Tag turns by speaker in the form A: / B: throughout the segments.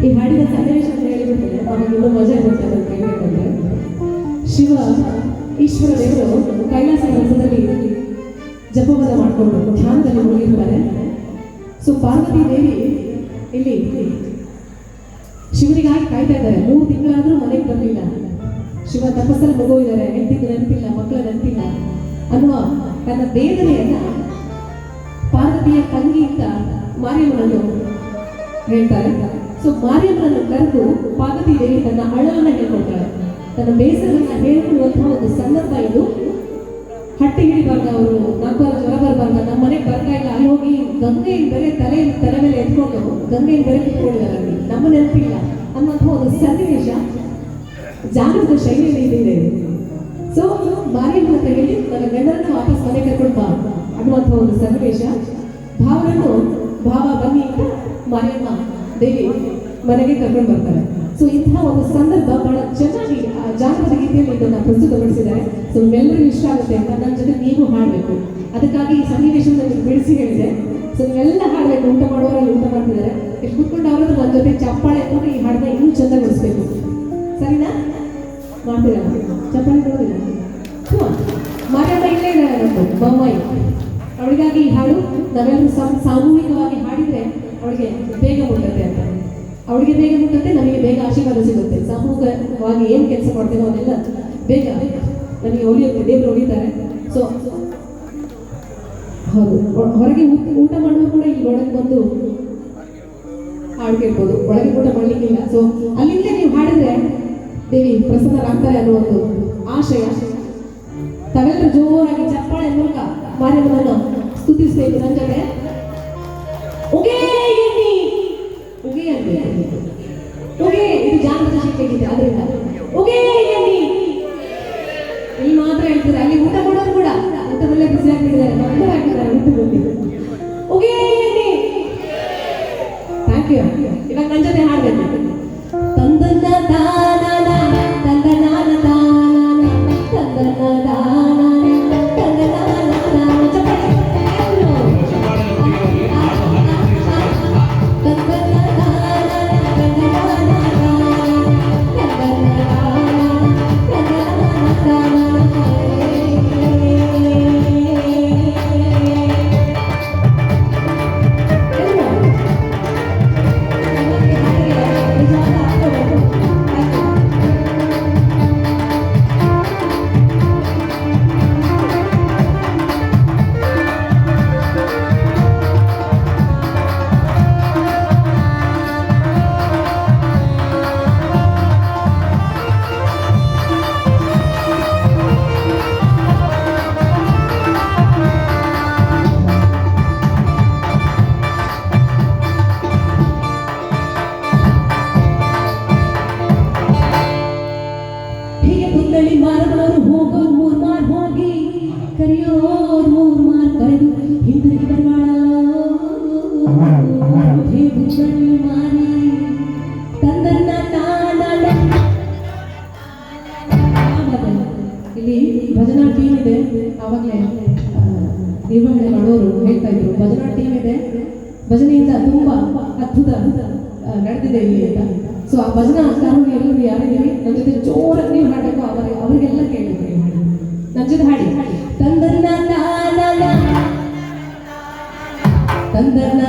A: ಈ ಹಾಡಿನ ಸನ್ನಿವೇಶ ಅಂತ ಹೇಳಿಬಿಡ್ತೇನೆ, ನಮಗೆ ಇನ್ನೂ ಮಜಾ ಇರುತ್ತೆ ಅಂತ ಹೇಳ್ಬೇಕಂದ್ರೆ, ಶಿವ ಈಶ್ವರ ದೇವರು ಕೈಲಾಸ ಕೆಲಸದಲ್ಲಿ ಜಪವನ್ನ ಮಾಡಿಕೊಂಡು ಧ್ಯಾನದಲ್ಲಿ ಮುಳುಗಿರ್ತಾರೆ. ಸೊ ಪಾರ್ವತಿ ದೇವಿ ಇಲ್ಲಿ ಶಿವನಿಗಾಗಿ ಕಾಯ್ತಾ ಇದ್ದಾರೆ. 3 ತಿಂಗಳಾದ್ರೂ ಮನೆಗೆ ಬರಲಿಲ್ಲ. ಶಿವ ತಪಸ್ಸಲ್ಲಿ ಮಗುವಿದ್ದಾರೆ, ಹೆಂಡತಿಗೆ ನೆನಪಿಲ್ಲ, ಮಕ್ಕಳ ನೆನಪಿಲ್ಲ ಅನ್ನುವ ತನ್ನ ಬೇದನೆಯನ್ನ ಪಾರ್ವತಿಯ ತಂಗಿಯಿಂದ ಮಾರಿಯಮ್ಮನನ್ನು ಹೇಳ್ತಾರೆ. ಸೊ ಮಾರಿಯಮ್ಮನನ್ನು ಕರೆದು ಪಾರ್ವತಿ ದೇವಿ ತನ್ನ ಅಳವನ್ನ ಹೇಳ್ಕೊಳ್ತಾಳೆ, ತನ್ನ ಬೇಸರನ್ನ ಹೇಳ್ಕೊಳ್ಳುವಂತಹ ಒಂದು ಸಂದರ್ಭ ಇದು. ಹಟ್ಟಿ ಹಿಡಿಬಾರ್ದ, ಅವರು 4 ವಾರ ಜ್ವರ ಬರಬಾರ್ದ, ನಮ್ಮ ಮನೆಗೆ ಬರ್ತಾ ಇಲ್ಲ, ಅಲ್ಲಿ ಹೋಗಿ ಗಂಗೆಯಿಂದ ಬೇರೆ ತಲೆ ಮೇಲೆ ಎತ್ಕೊಂಡು ಗಂಗೆಯಿಂದ ಬೇರೆ ಕುತ್ಕೊಂಡಿದ್ದಾರೆ, ಅಲ್ಲಿ ನಮ್ಮ ನೆನಪಿಲ್ಲ ಅನ್ನುವಂತಹ ಒಂದು ಸನ್ನಿವೇಶ ಜಾನಪದ ಶೈಲಿಯಲ್ಲಿ ಇದೆ. ಸೊ ಮಾರಿಯಮ್ಮನ ಹತ್ರ ಹೇಳಿ ನನ್ನ ಗಂಡರನ್ನು ವಾಪಸ್ ಮನೆ ಕರ್ಕೊಂಡು ಬಾ ಅನ್ನುವಂಥ ಒಂದು ಸನ್ನಿವೇಶ. ಭಾವನನ್ನು ಭಾವ ಬನ್ನಿ ಅಂತ ಮಾರಿಯಮ್ಮ ದೇವಿ ಮನೆಗೆ ಕರ್ಕೊಂಡು ಬರ್ತಾರೆ. ಸೊ ಇಂತಹ ಒಂದು ಸಂದರ್ಭ ಬಹಳ ಚೆನ್ನಾಗಿ ಜಾನಪದ ಗೀತೆಯಲ್ಲಿ ಇದನ್ನು ಪ್ರಸ್ತುತಪಡಿಸಿದ್ದಾರೆ. ಸೊ ನಿಮ್ಮೆಲ್ಲರಿಗೂ ಇಷ್ಟ ಆಗುತ್ತೆ ಅಂತ ನನ್ನ ಜೊತೆ ನೀವು ಹಾಡಬೇಕು. ಅದಕ್ಕಾಗಿ ಈ ಸನ್ನಿವೇಶವನ್ನು ಬಿಡಿಸಿ ಹೇಳಿದೆ. ಸೊ ನೀವೆಲ್ಲ ಹಾಡಬೇಕು. ಊಟ ಮಾಡುವವರಲ್ಲಿ ಊಟ ಮಾಡ್ತಿದ್ದಾರೆ, ಎಷ್ಟು ಕೂತ್ಕೊಂಡು ಅವರದ್ದು ನನ್ನ ಜೊತೆ ಚಪ್ಪಾಳೆ ಕೊಟ್ಟು ಈ ಹಾಡನ್ನ ಇನ್ನೂ ಚಂದಗೊಳಿಸ್ಬೇಕು. ಸರಿನಾ? ಮಾಡ್ತೀರಾ? ಚಪ್ಪಾಳೆ ಕೊಡೋದಿಲ್ಲ. ಮಾರಿಯಮ್ಮ ಇಲ್ಲೇ ಇದ್ದಾರೆ ಬೊಮ್ಮಾಯಿ. ಅವಳಿಗಾಗಿ ಈ ಹಾಡು ನಾವೆಲ್ಲರೂ ಸಾಮೂಹಿಕವಾಗಿ ಹಾಡಿದ್ರೆ ಅವಳಿಗೆ ಬೇಗ ಮುಟ್ಟುತ್ತೆ ಅಂತ. ಅವಳಿಗೆ ಬೇಗ ಮುಟ್ಟುತ್ತೆ, ನಮಗೆ ಬೇಗ ಆಶೀರ್ವಾದ ಸಿಗುತ್ತೆ. ಸಾಮೂಹಿಕವಾಗಿ ಏನು ಕೆಲಸ ಮಾಡ್ತೀನೋ ಅದೆಲ್ಲ ಬೇಗ ನನಗೆ ಒಲಿಯುತ್ತೆ, ದೇವರು ಒಲಿತಾರೆ. ಸೊ ಹೌದು, ಹೊರಗೆ ಊಟ ಮಾಡುವ ಕೂಡ ಇಲ್ಲಿ ಒಳಗೆ ಬಂದು ಹಾಡು ಕೇಳ್ಬೋದು, ಒಳಗೆ ಊಟ ಮಾಡಲಿಕ್ಕಿಲ್ಲ. ಸೊ ಅಲ್ಲಿಂದಲೇ ನೀವು ಹಾಡಿದ್ರೆ ದೇವಿ ಪ್ರಸನ್ನರಾಗ್ತಾರೆ ಅನ್ನೋ ಒಂದು ಆಶಯ. ತಾವೆಲ್ಲರೂ ಜೋರಾಗಿ ಚಪ್ಪಾಳೆ ಮೂಲಕ ಮಾರಿಯಮ್ಮನನ್ನು ಸ್ತುತಿಸಬೇಕು. ನನ್ನ ಜೊತೆ ಉಗೇ ಎನ್ನಿ, ಉಗೇ ಅನ್ಬೇಕು, ಉಗೇ. ಇದು ಜಾನಪದ ಶಿಕ್ಷೆಗಿದೆ, ಅದರಿಂದ ಉಗೇ ಎನ್ನಿ ಇಲ್ಲಿ ಮಾತ್ರ ಹೇಳ್ತಾರೆ. ಅಲ್ಲಿ ಊಟ ಮಾಡೋರು ಕೂಡ ಊಟದಲ್ಲೇ ಬಿಸಿ ಹಾಕ್ಬಿಟ್ಟಿದ್ದಾರೆ, ಮಕ್ಕಳು ಹಾಕಿದ್ದಾರೆ ಊಟದಲ್ಲಿ. ಉಗೇ ಎನ್ನಿ. Thank you. ಇವಾಗ ನನ್ನ ಜೊತೆ ಹಾಡ್ಬೇಕು. ತಂದನ್ನ ತಾನ ತಂದನಾನ ತಾನ ತಂದನ ತಾನ ಮಾರದವರು ಹೋಗೋರು 3 ಮಾರ್ ಹೋಗಿ ಕರೆಯೋರು 3 ಮಾರ್ ಕರೆದು ಹಿಂದಿರುಗಿ ಬರವಾಳ ಮಾರಿ ತಂದನ್ನ ತಾನ. ಇಲ್ಲಿ ಭಜನಾ ಟೀಮ್ ಇದೆ, ಆವಾಗಲೇ ನಿರ್ವಹಣೆ ಮಾಡೋರು ಹೇಳ್ತಾ ಇದ್ರು, ಭಜನಾ ಟೀಮ್ ಇದೆ, ಭಜನೆಯಿಂದ ತುಂಬಾ ಅದ್ಭುತ ನಡೆದಿದೆ ಇಲ್ಲಿ ಅಂತ. ಸೊ ಆ ಭಜನಾ ಕಾರಣ ಎಲ್ಲರೂ ಯಾರಿದ್ದೀವಿ ನನ್ನ ಜೊತೆ ಜೋರಾಗಿ ನೀವು ಹಾಡಬೇಕು, ಅವರಿಗೆಲ್ಲ ಕೇಳಬೇಕು. ನನ್ನ ಜೊತೆ ಹಾಡಿ. ತಂದನ್ನ ತಾನ ತಂದನ್ನ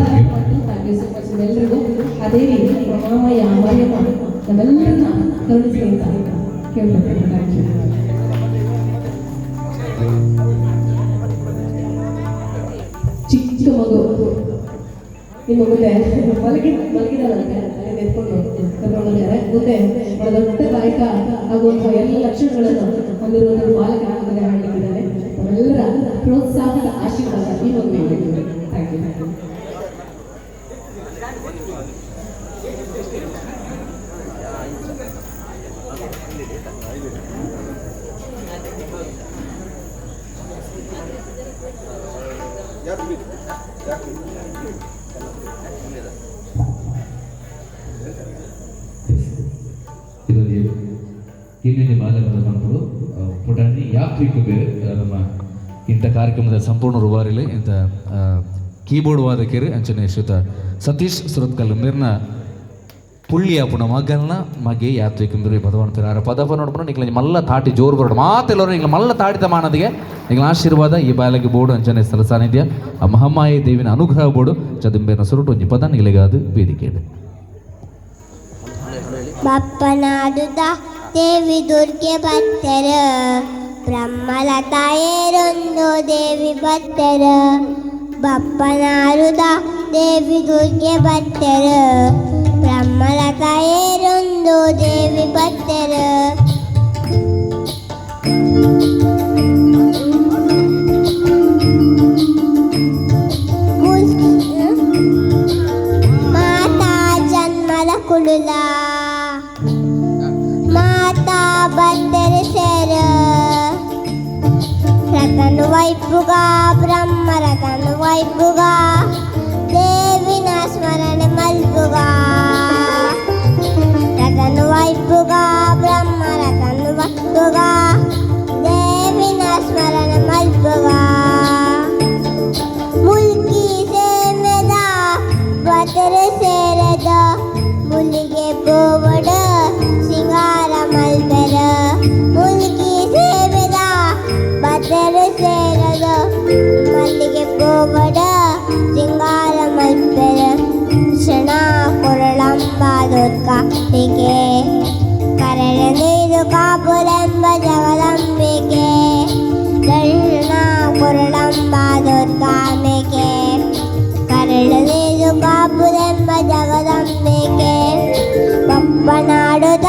A: ಥ್ಯಾಂಕ್ ಯು ಸೊ ಮಚ್ ಎಲ್ಲರಿಗೂ. ಅದೇ ರೀತಿ ಮಾಮಯ್ಯ ಮರಿಯಮ್ಮ ನಮ್ಮೆಲ್ಲರನ್ನ ಕರುಣಿಸಿ ಅಂತ ಕೇಳ್ಕೊಳ್ತೀನಿ. Thank you. ಚಿಕ್ಕ ಮಗು ನಿಮ್ಮ ಮುಂದೆ ಮಲಗಿದಾರಂತೆ ಎತ್ಕೊಂಡು ಕರ್ಕೊಂಡ್ಬಂದಿದ್ದಾರೆ. ಮುಂದೆ ಬಹಳ ದೊಡ್ಡ ಗಾಯಕ ಆಗುವಂತಹ ಎಲ್ಲ ಲಕ್ಷಣಗಳನ್ನು ಹೊಂದಿರುವಂತಹ ಬಾಲಕ ಮನೆ ಮಾಡಲಿಕ್ಕಿದ್ದಾರೆ. ಅವರೆಲ್ಲರ ಪ್ರೋತ್ಸಾಹದ ಆಶೀರ್ವಾದ ಈ ಮಗುವಿಗೆ. Thank you.
B: ಹಿರಿಯ ಬಾಲಕರ ಮಕ್ಕಳು ಪುಟಾಣಿ ಯಾತ್ರಿಕ ಬೇರೆ ನಮ್ಮ ಇಂಥ ಕಾರ್ಯಕ್ರಮದ ಸಂಪೂರ್ಣ ರೂವಾರಿಲೆ ಇಂಥ ಕೀಬೋರ್ಡ್ ವಾದಕರು ಅಂಚನೆ ಶ್ರೀತ ಸತೀಶ್ ಸುರತ್ಕಲ್ ಮೇರ್ನ ಪುಳ್ಳಿಯ ಪುಣ ಮಗಲ್ನ ಮಗೆ ಯಾತ್ರಿಕ ಬೇರೆ ಪದವನ್ನು ಆರ ಪದಪ ನೋಡ್ಕೊಂಡು ನಿಗ್ಲ ಮಲ್ಲ ತಾಟಿ ಜೋರು ಬರೋಡು ಮಾತೆಲ್ಲರೂ ನಿಗ್ಲ ಮಲ್ಲ ತಾಡಿತ ಮಾನದಿಗೆ ನಿಗ್ಲ ಆಶೀರ್ವಾದ ಈ ಬಾಲಗೆ ಬೋರ್ಡು ಅಂಚನೆ ಸ್ಥಳ ಸಾನ್ನಿಧ್ಯ ಆ ಮಹಮ್ಮಾಯಿ ದೇವಿನ ಅನುಗ್ರಹ ಬೋರ್ಡು ಚದುಂಬೇನ ಸುರುಟು ಒಂಜಿ ಪದ ನಿಗಲಿಗಾದು ವೇದಿಕೆ
C: ಬಪ್ಪನಾಡುದ ದೇವಿ ದುರ್ಗೆ ಬತ್ತರ ಬ್ರಹ್ಮಲತಾಯೇರೊಂದು ದೇವಿ ಬತ್ತರ ಬಪ್ಪನಾರುದ ದೇವಿ ದುರ್ಗೆ ಬತ್ತರ ಬ್ರಹ್ಮಲತಾಯೇರೊಂದು ದೇವಿ ಬತ್ತರ ಮಾತಾ ಜನ್ಮದ ಕುಡುಲ ಮಾತಾ ಬತ್ತರ ಸೇರ ರತನು ವೈಪುಗ ಬ್ರಹ್ಮ ರತನು ವೈಪುಗ ದೇವಿನ ಸ್ಮರಣೆ ಮಲ್ಪುಗ ರತನು ವೈಪುಗ ಬ್ರಹ್ಮ ರತನು ವೈಪುಗ ದೇವಿನ ಸ್ಮರಣೆ ಮಲ್ಪುಗ ಮುಲ್ಕಿ ಸೇಮೆದ ಬತ್ತರ ಸೇರದ ಮುಲ್ಲಿಗೆ ಪೋವಡ ಸಿಂಗಾರ ಮಲ್ಪೆರ ಮುಲ್ಕಿ ಸೇವೆದ ಬತ್ತರ ಸೇರದ ಮಲ್ಲಿಗೆ ಪೋವಡ ಸಿಂಗಾರ ಮಲ್ಪೆರ ಕ್ಷಣ ಕೊರಳಂಬ ದುರ್ಗಾಂಬಿಕೆ ಕರಳ ನೀರು ಕಾಪುಲೆಂಬ ಜಗದಂಬಿಕೆ ದರ್ಶನ ಕೊರಳಂಬ ದುರ್ಗಾಂಬಿಕೆ ಕರಳ ನೀರು ಕಾಪುಲೆಂಬ ಜಗದಂಬಿಕೆ ಬಪ್ಪನಾಡುದ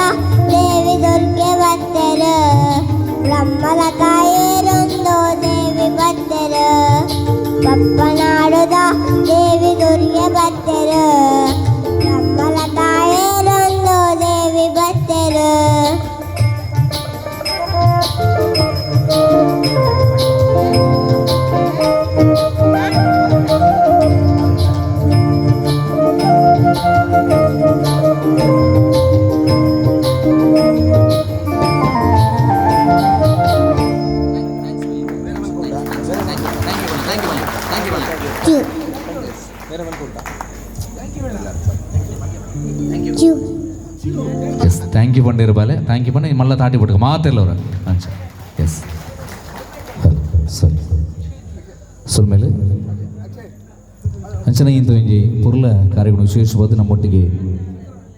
C: ದೇವಿ ದುರ್ಗೆ ಬತ್ತರ ಬ್ರಹ್ಮಲತಾಯೇರೊಂದು ದೇವಿ ಬತ್ತರ ಬಪ್ಪನಾಡುದ ದೇವಿ ದುರ್ಗೆ ಬತ್ತರ ಬ್ರಹ್ಮಲತಾಯೇರೊಂದು ದೇವಿ ಬತ್ತರ
B: ಎಸ್ ಥ್ಯಾಂಕ್ ಯು ಪಂಡ ಇರಬಾಲೆ ಥ್ಯಾಂಕ್ ಯು ಪಂಡ ಮಲ್ಲ ತಾಟಿ ಬಿಟ್ಕ ಮಾತೆಲ್ಲವ್ರ ಅಂಚ ಎಸ್ ಸರಿ ಸುಲ್ಮೇಲೆ ಅಂಚನ ಇಂತ ಒಂಜಿ ಪುರ್ಲ ಕಾರ್ಯಕ್ರಮ ವಿಶೇಷವಾದ ನಮ್ಮೊಟ್ಟಿಗೆ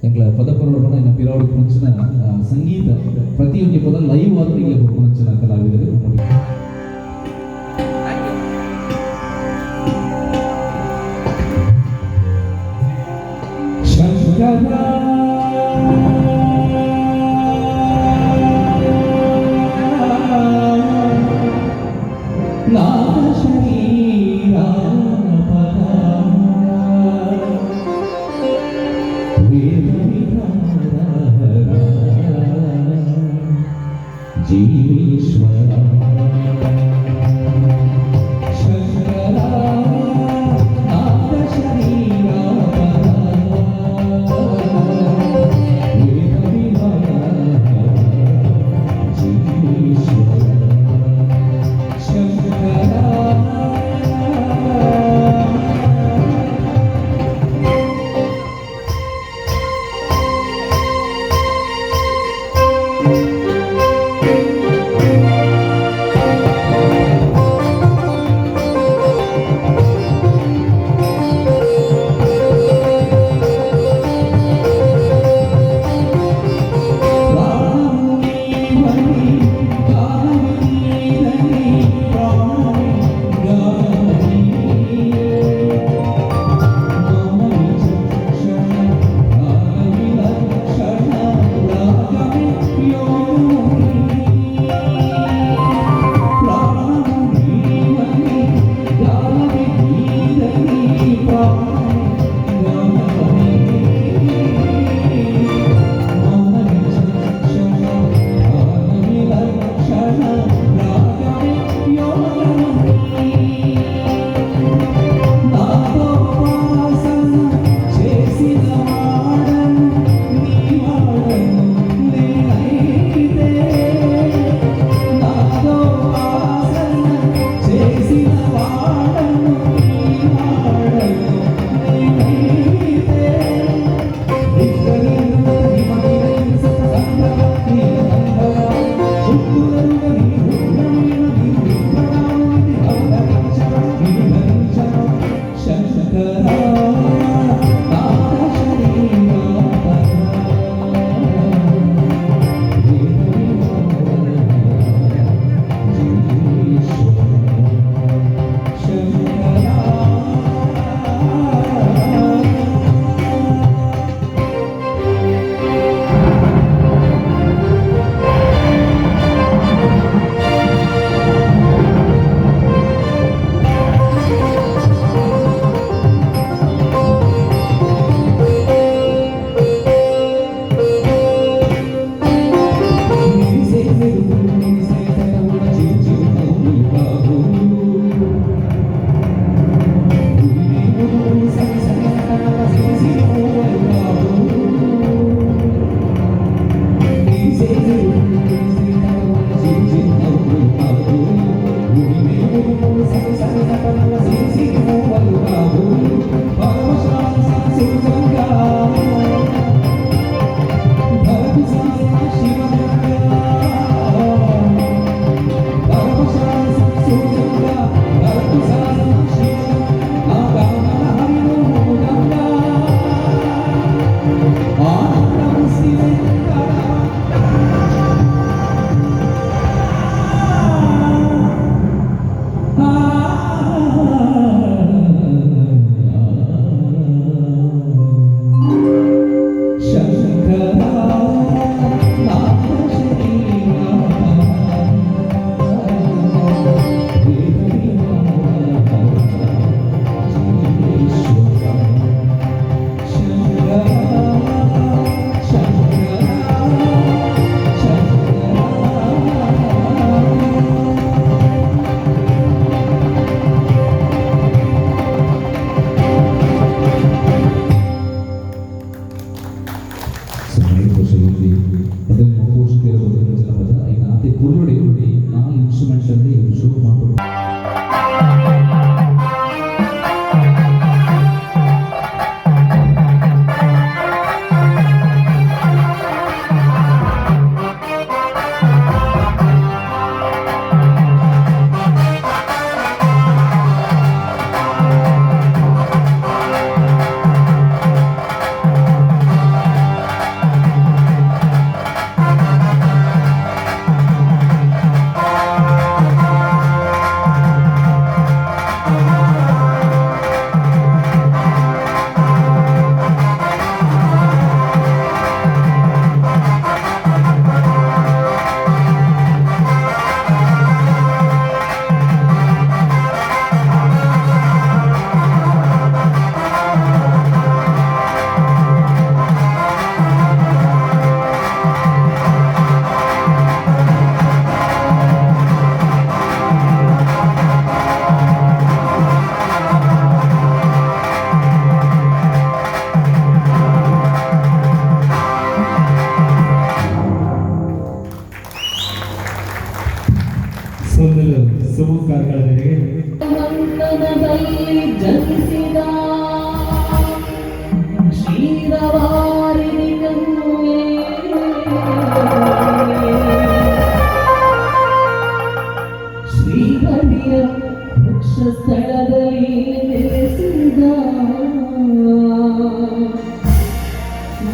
B: ಎಂಗ್ಲ ಪದಪುರ ಪಿರಾವಳಿ ಪಂಚನ ಸಂಗೀತ ಪ್ರತಿಯೊಂದು ಪದ ಲೈವ್ ಆದರೂ ಈಗ ಪಂಚನ ಕಲಾವಿದರು ನಮ್ಮೊಟ್ಟಿಗೆ जीवेश्वरा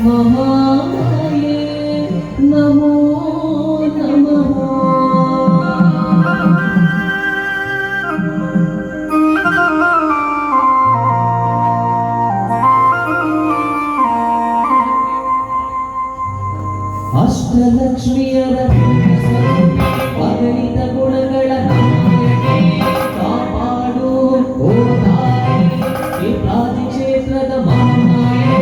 A: ಮಹಾಮಾಯೆ ನಮೋ ನಮಃ. ಅಷ್ಟಲಕ್ಷ್ಮಿಯರ ಅಗಣಿತ ಗುಣಗಳ ನಾಯಕಿ, ಕಾಪಾಡು ಓ ತಾಯಿ ಈ ಪ್ರಾಚಿ ಕ್ಷೇತ್ರದ ಮಹಾಮಾಯೆ.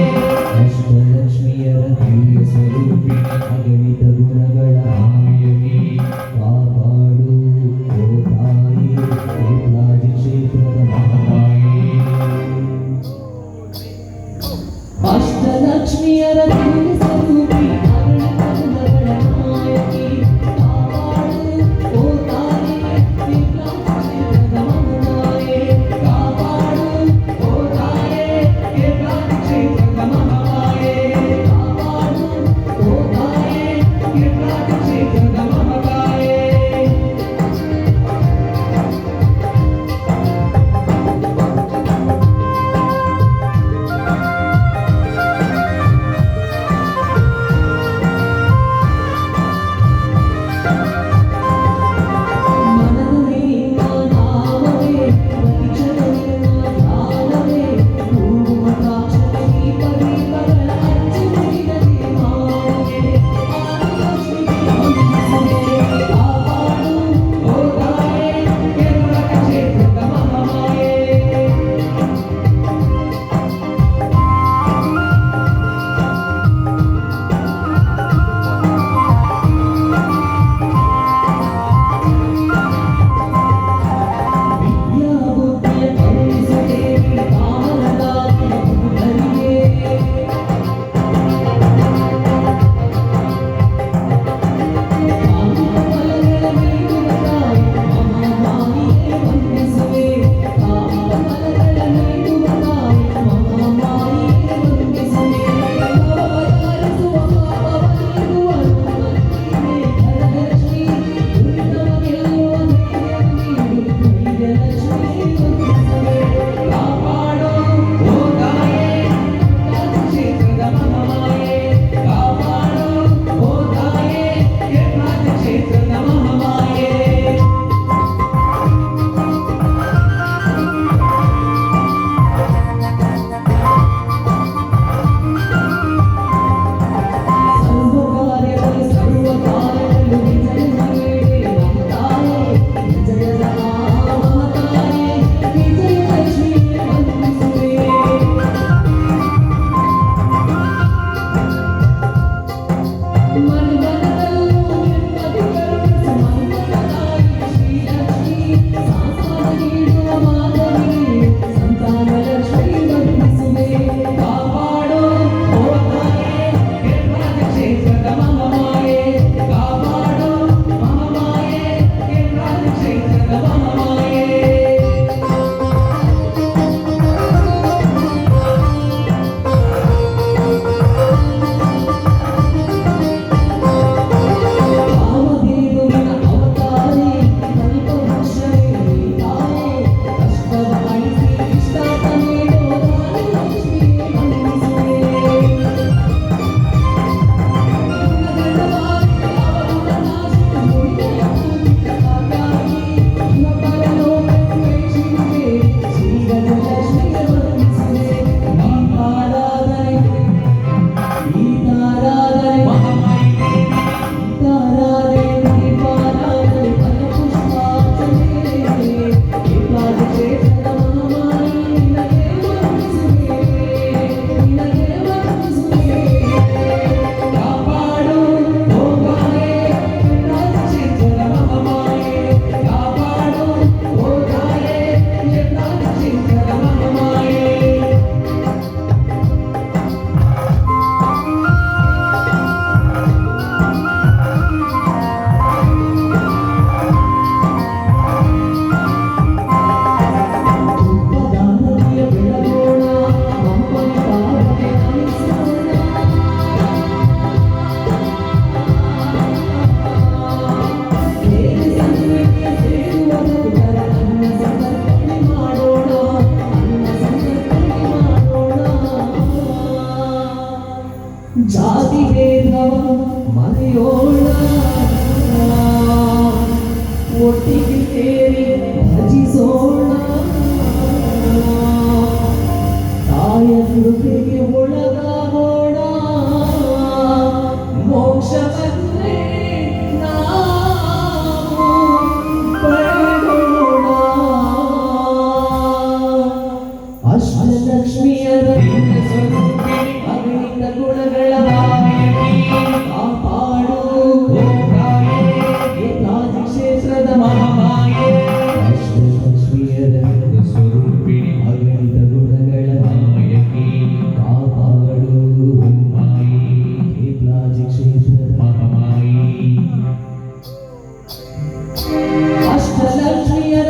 A: ಅಷ್ಟಲಕ್ಷ್ಮಿಯರ ದಿವ್ಯ ಸ್ವರೂಪಿ ಅಗಣಿತ ಗುಣಗಳ ನಾಯಕಿ, ಕಾಪಾಡು ಓ ತಾಯಿ ಈ ಪ್ರಾಚಿ ಕ್ಷೇತ್ರದ ಮಹಾಮಾಯೆ. ಅಷ್ಟಲಕ್ಷ್ಮಿಯರ ದಿವ್ಯ ಸ್ವರೂಪಿ ಅಗಣಿತ ಗುಣಗಳ ನಾಯಕಿ, ಅಷ್ಟಲಕ್ಷ್ಮಿಯರ ಅಗಣಿತ ಗುಣಗಳ ಕಾಪಾಡು ಕ್ಷೇತ್ರದ ಮಹಾಮಾಯೆ ಅಷ್ಟಲಕ್ಷ್ಮಿಯರ
B: ಸ್ವರೂಪಿಣಿ
A: ಅಗಣಿತ ಗುಣಗಳ
B: ನಾಯಕಿ
A: ಕಾಪಾಡು
B: ಮಾಯಿ
A: ಕೇಪ್ಲಾಜಿ ಕ್ಷೇತ್ರದ
B: ಮಹಾಮಾಯಿ
A: ಅಷ್ಟಲಕ್ಷ್ಮಿಯರ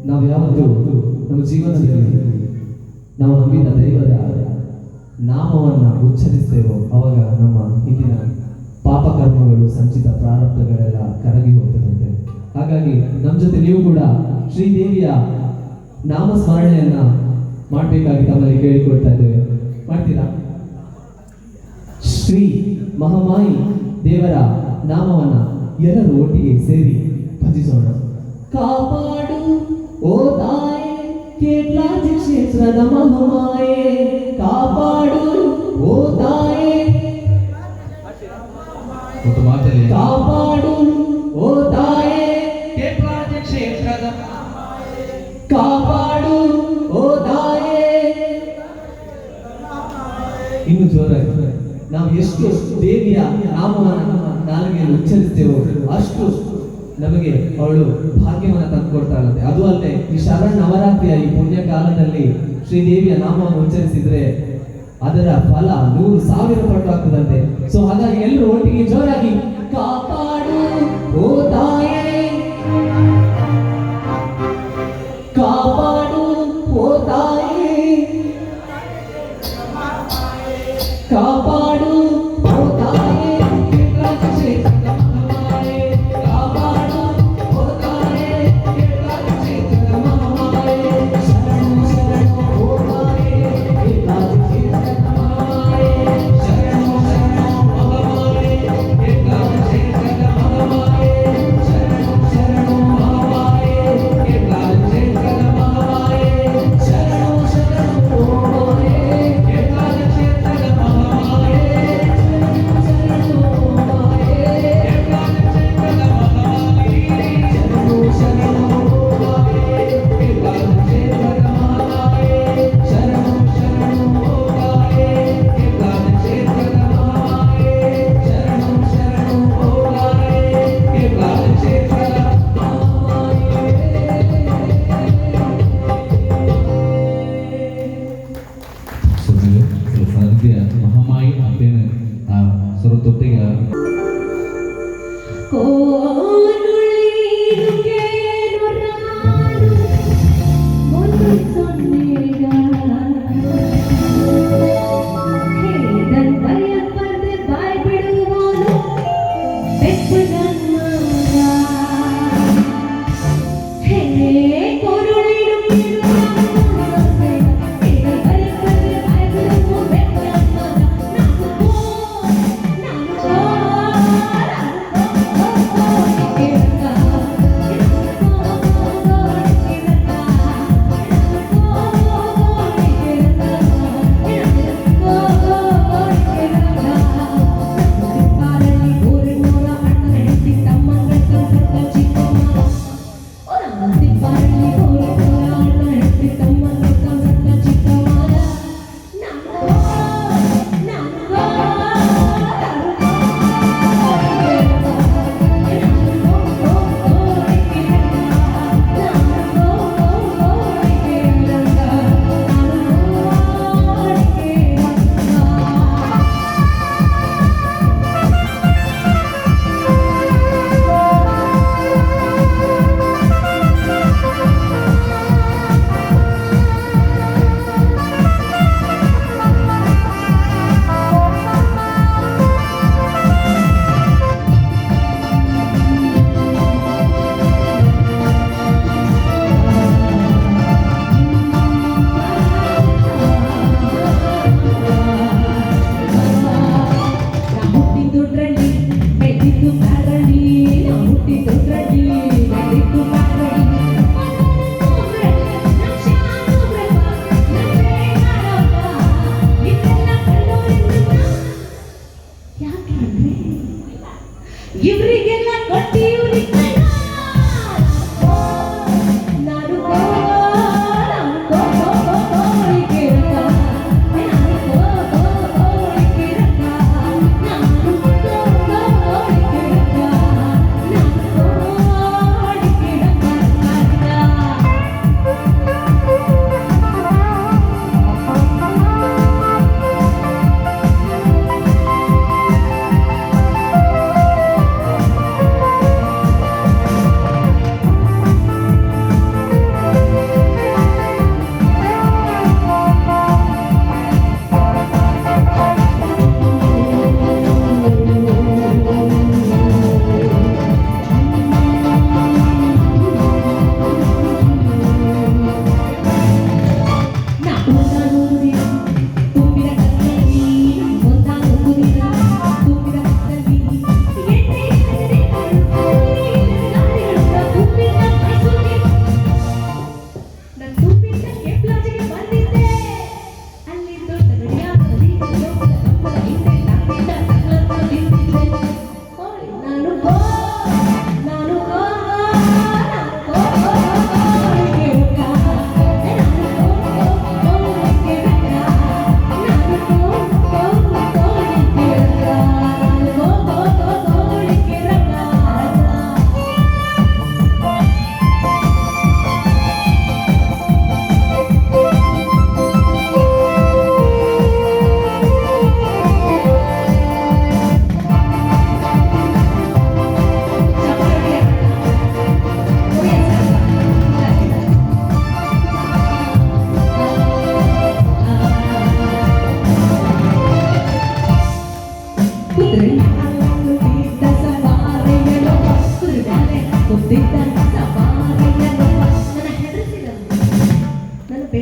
A: ನಾವು ಯಾವತ್ತು ನಮ್ಮ ಜೀವನದಲ್ಲಿ ನಾವು ನಂಬಿದ ದೈವದ ನಾಮವನ್ನು ಉಚ್ಚರಿಸ್ತೇವೋ ಅವಾಗ ನಮ್ಮ ಹಿಂದಿನ ಪಾಪಕರ್ಮಗಳು ಸಂಚಿತ ಪ್ರಾರಬ್ಧಗಳೆಲ್ಲ ಕರಗಿ ಹೋಗ್ತದಂತೆ. ಹಾಗಾಗಿ ನಮ್ಮ ಜೊತೆ ನೀವು ಕೂಡ ಶ್ರೀದೇವಿಯ ನಾಮಸ್ಮರಣೆಯನ್ನ ಮಾಡಬೇಕಾಗಿ ತಮ್ಮಲ್ಲಿ ಕೇಳಿಕೊಳ್ತಾ ಇದ್ದೇವೆ. ಮಾಡ್ತೀರಾ? ಶ್ರೀ ಮಹಾಮಾಯಿ ದೇವರ ನಾಮವನ್ನ ಎಲ್ಲರೂ ಒಟ್ಟಿಗೆ ಸೇರಿ ಭಜಿಸೋಣ. ಕಾಪಾಡು ಓ ತಾಯೇ ಕೇಪ್ಲಾಜಿ ಕ್ಷೇತ್ರದ ಮಹಾಮಾಯೆ, ಕಾಪಾಡು ಓ ತಾಯೇ,
B: ಒಂದು ಮಾತಲ್ಲಿ
A: ಕಾಪಾಡು ಓ ತಾಯೇ
B: ಕೇಪ್ಲಾಜಿ ಕ್ಷೇತ್ರದ
A: ಕಾಪಾಡು ಓ ತಾಯೇ. ಇನ್ನು ಜೋರಾಗಿ ನಾವು ಎಷ್ಟು ದೇವಿಯ ನಾಮವನ್ನು ನಾಲಿಗೆಯಲ್ಲಿ ಉಚ್ಚರಿಸ್ತೇವೋ ಅಷ್ಟು ನಮಗೆ ಅವಳು ಭಾಗ್ಯವನ್ನು ತಂದುಕೊಡ್ತಾಳಂತೆ. ಅದು ಅಲ್ಲದೆ ಈ ಶರಣ ನವರಾತ್ರಿಯ ಈ ಪುಣ್ಯ ಕಾಲದಲ್ಲಿ ಶ್ರೀದೇವಿಯ ನಾಮವನ್ನು ಉಚ್ಚರಿಸಿದ್ರೆ ಅದರ ಫಲ 100,000 ಪಟ್ಟು ಆಗ್ತದಂತೆ. ಸೊ ಹಾಗಾಗಿ ಎಲ್ಲರೂ ಒಟ್ಟಿಗೆ ಜೋರಾಗಿ ಕಾಪಾಡು ಓ ತಾಯೇ, ಕಾಪಾಡು ಓ ತಾಯೇ, ಕಾಪಾಡು ಓ ತಾಯೇ, ಕಾಪಾಡು ಓ ತಾಯೇ, ಶರಣು ಶರಣು ಓ ತಾಯೇ, ಶರಣು ಶರಣು ಮಹಾಮಾಯೆ, ಶರಣು ಶರಣು ಮಹಾಮಾಯೆ, ಶರಣು ಶರಣು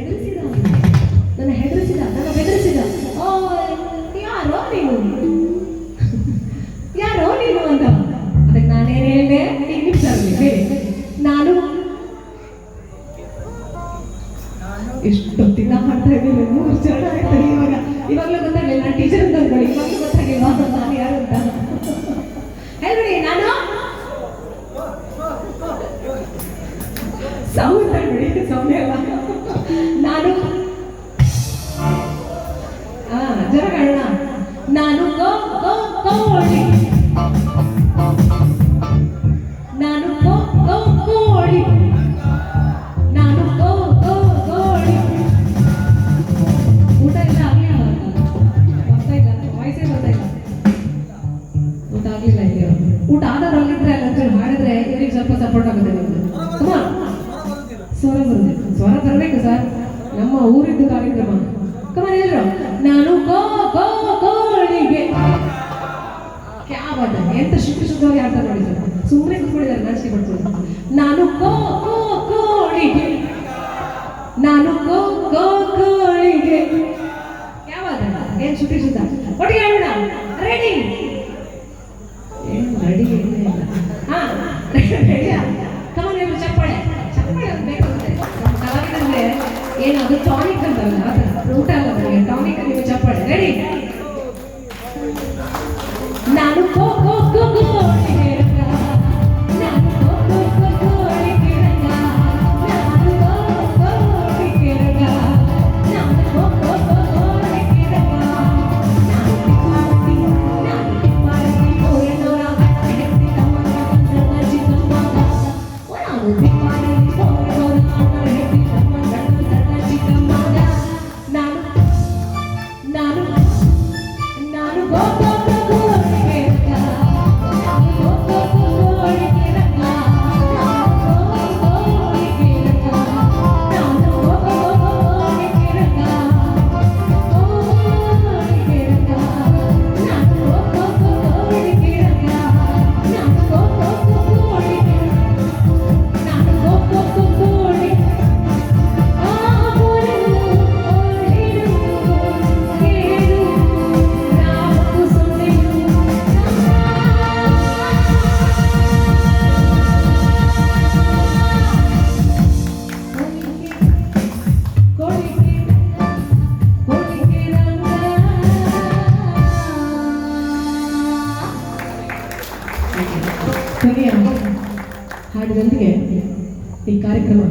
A: ಬೆದರಿಸಿದ ನನ್ನ ಹೆದರಿಸಿದ ನನ್ನ ಬೆದರಿಸಿದ ಓ ಯಾರೋ ನೀನು ಯಾರೋ ನೀನು ಅಂತ ಅದಕ್ಕೆ ನಾನೇನು ಹೇಳಿದೆ ಇಂಗ್ಲಿಷ್ ಆಗಲಿ ಬೇರೆ ನಾನು ಎಷ್ಟೊತ್ತಿಂದ ಮಾಡ್ತಾ ಇದ್ದೀನಿ 3 ಜನ ಆಯ್ತು ಇವಾಗಲೂ ಗೊತ್ತಾಗಲಿಲ್ಲ ನಾನು ಟೀಚರ್ ಅಂತ ಅಂದ್ಕೊಳ್ಳಿ ಇವಾಗಲೂ ಗೊತ್ತಾಗಿಲ್ವಾ ನಾನು ಯಾರು ಅಂತ ಹೇಳ್ಬಿಡಿ ನಾನು ಸೌಂಡ್ ಹೇಳ್ಬಿಡಿ ಸೌಂಡ್ ಹೇಳ ನಾನು ಜರ ಹೇಳೋಣ ನಾನು ಕೋಳಿ ನಾನು ಕೋಳಿ ನಾನು ಕೋಳಿ ಊಟ ಇಲ್ಲ ಆಗಲಿಲ್ಲ ಬರ್ತಾ ಇಲ್ಲ ವಾಯ್ಸೇ ಬರ್ತಾ ಇಲ್ಲ ಊಟ ಆಗಲಿಲ್ಲ ಇಲ್ಲಿ ಊಟ ಆದವರಲ್ಲಿದ್ರೆ ಅಲ್ಲ ಮಾಡಿದ್ರೆ ಇವರಿಗೆ ಸ್ವಲ್ಪ ಸಪೋರ್ಟ್ ಆಗುತ್ತೆ ನಿಮ್ಗೆ ಸ್ವರ ಬರಬೇಕು ಸರ್ ನಮ್ಮ ಊರಿದ್ದು ಕಾರ್ಯಕ್ರಮ ಕಮಾನ್ ಎಲ್ಲರೂ ನಾನು ಕೋಳಿಗೆ ಕ್ಯಾಬದ ಎಂತ ಶುದ್ಧವಾಗಿ ಅರ್ಥ ಮಾಡಿದ್ರು ಸುಮ್ಮನೆ ಕೂತ್ಕೊಂಡಿದ್ದಾರೆ ನಾಚಿಕೆ ಪಡ್ಕೊಂಡು ನಾನು ಕೋಳಿಗೆ ನಾನು ಕೋಳಿಗೆ ಯಾವಾಗ ಏನ್ ಶುದ್ಧ ಒಟ್ಟಿಗೆ ಹೇಳೋಣ ರೆಡಿ ಏನು ರೆಡಿ ಹಾ ರೆಡಿಯಾ ಕಮಾನ್ ಎಲ್ಲರೂ ಚಪ್ಪಾಳೆ ಅಂತ ಬೇಕು ಅಂದ್ರೆ ಏನು ಅದು ಟಾನಿಕ್ ಅಂತಲ್ಲ ಊಟ ಅಲ್ಲ ನನಗೆ ಟಾನಿಕ್ ನೀವು ಚಪ್ಪಾಳೆ ರೆಡಿ ನಾನು ಕೋಳಿಗೆ ಹಾಡಿದೊಂದಿಗೆ ಈ ಕಾರ್ಯಕ್ರಮ